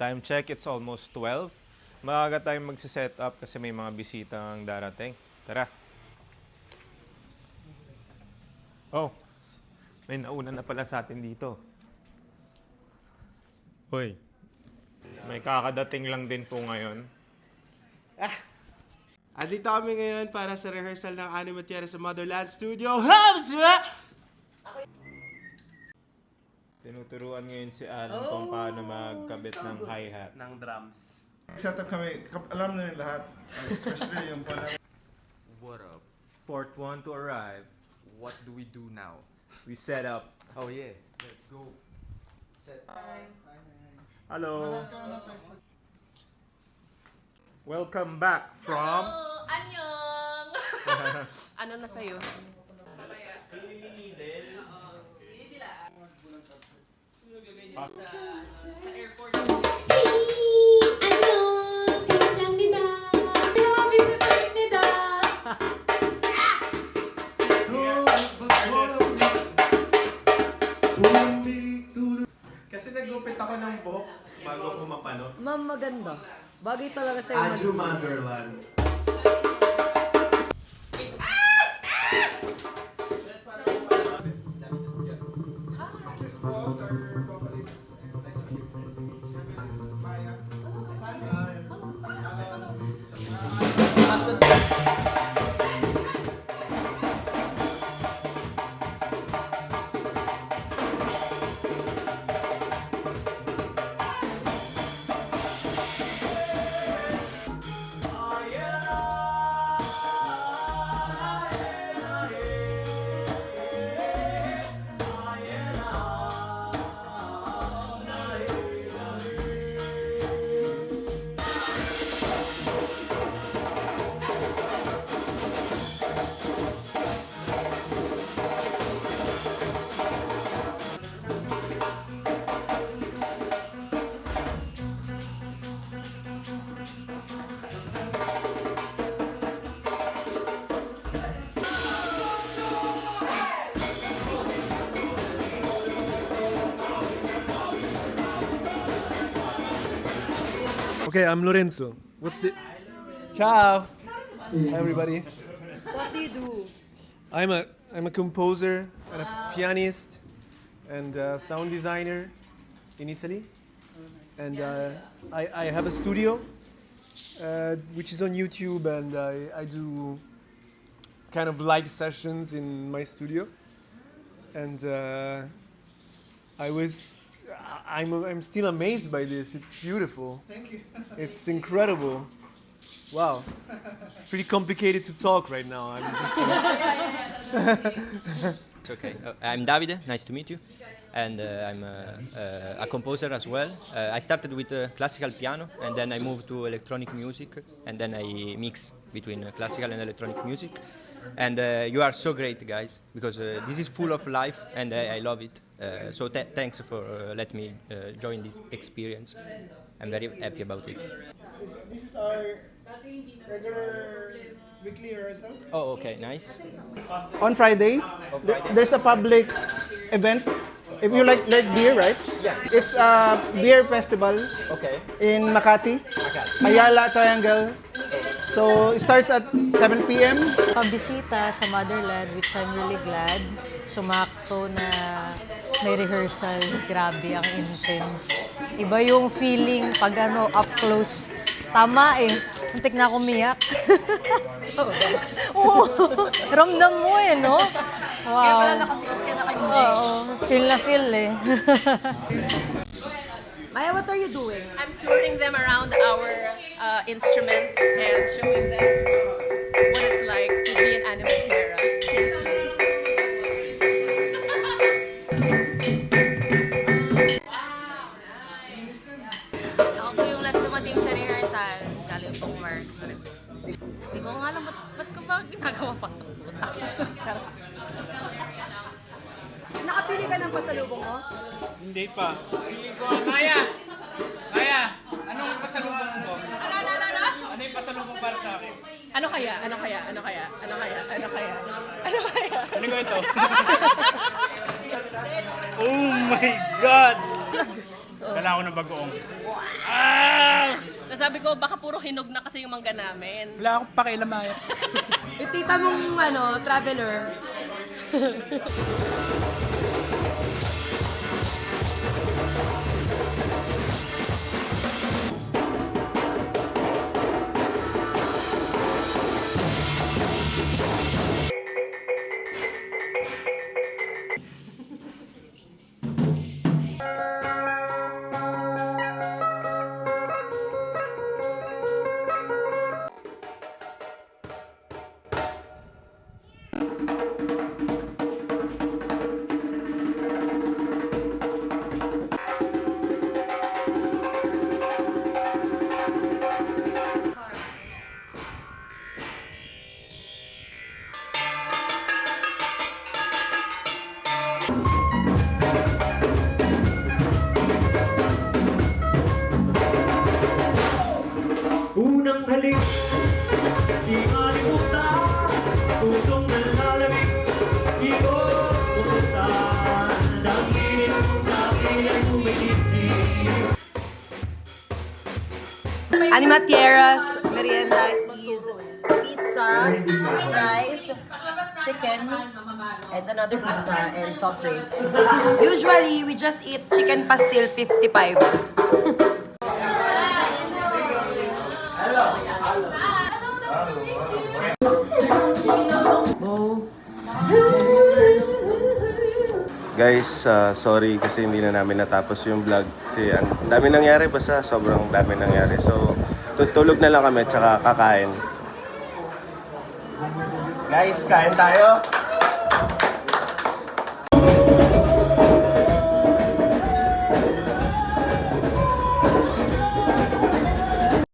Time check, it's almost 12. Maaga tayong magsiset up kasi may mga bisitang darating. Tara. Oh, may nauna na pala sa atin dito. Hoy, may kakadating lang din po ngayon. Andito kami ngayon para sa rehearsal ng Animatiera sa Motherland Studio Hubs! Tinuturuan ngayon si Alan kung paano magkabit ng hi-hat. Ng drums. Setup kami, alam na yung lahat. Especially yung pala. What up? Fourth one to arrive. What do we do now? We set up. Oh yeah, let's go. Set. Hello. Welcome back from... Oh, annyeong! Ano na sa'yo? Sa airport. 안녕, 감사합니다. 비스트입니다. Kasi nagupit ako ng buhok bago ko mapano. Ma'am, maganda. Bagay talaga sa'yo. Andrew Motherland. Okay, I'm Lorenzo. What's the... Ciao! Hi, everybody. What do you do? I'm a composer and a pianist and a sound designer in Italy. And I have a studio which is on YouTube, and I do kind of live sessions in my studio. And I'm still amazed by this. It's beautiful. Thank you. It's incredible. Wow. It's pretty complicated to talk right now. I'm just It's okay. I'm Davide. Nice to meet you. And I'm a composer as well. I started with classical piano, and then I moved to electronic music, and then I mix between classical and electronic music. And you are so great, guys, because this is full of life, and I love it. So thanks for letting me join this experience. I'm very happy about it. This is our regular weekly rehearsals. Oh, okay, nice. On Friday, there's a public event. If you like beer, right? Yeah. It's a beer festival Okay. in Makati, Ayala Triangle. So it starts at 7 p.m. Pabisita sa Motherland, which I'm really glad. Sumakto na may rehearsals. Grabe, ang intense. Iba yung feeling pag up close. Tama eh. Muntik na ako umiyak. Oo. Ramdam mo eh, no? Wow. Oo. Feel na feel eh. Maya, what are you doing? I'm touring them around our instruments and showing them what it's like to be an animatiera. Thank you. Ako po yung last dumating sa rehearsal. Galing pong work. Hindi ko nga alam, ba't ko ba ginagawa pa ito? Charot. Nakapili ka ng pasalubong mo? Hindi pa. Maya! Maya! Anong pasalubong mo? Ano yung pasalubong para sa akin? Ano kaya? Ano kaya? Ano kaya? Ano kaya? Ano kaya? Ano kaya? Ano ko ito? Oh my God! Dala ako ng bagoong. Nasabi ko, baka puro hinog na kasi yung mangga namin. Wala akong pakialam ay. Yung tita mong traveler. Unang halik, di malimutan, pusong nalalamig, di ko pupuntan, dangin mo sa akin ay umigising. Animatieras merienda is pizza, rice, chicken, and another pizza and soft drinks. Usually, we just eat chicken pastil 55. Guys, sorry kasi hindi na namin natapos yung vlog. Kasi ang dami nangyari, basta sobrang dami nangyari. So, tutulog na lang kami, tsaka kakain. Guys, kain tayo!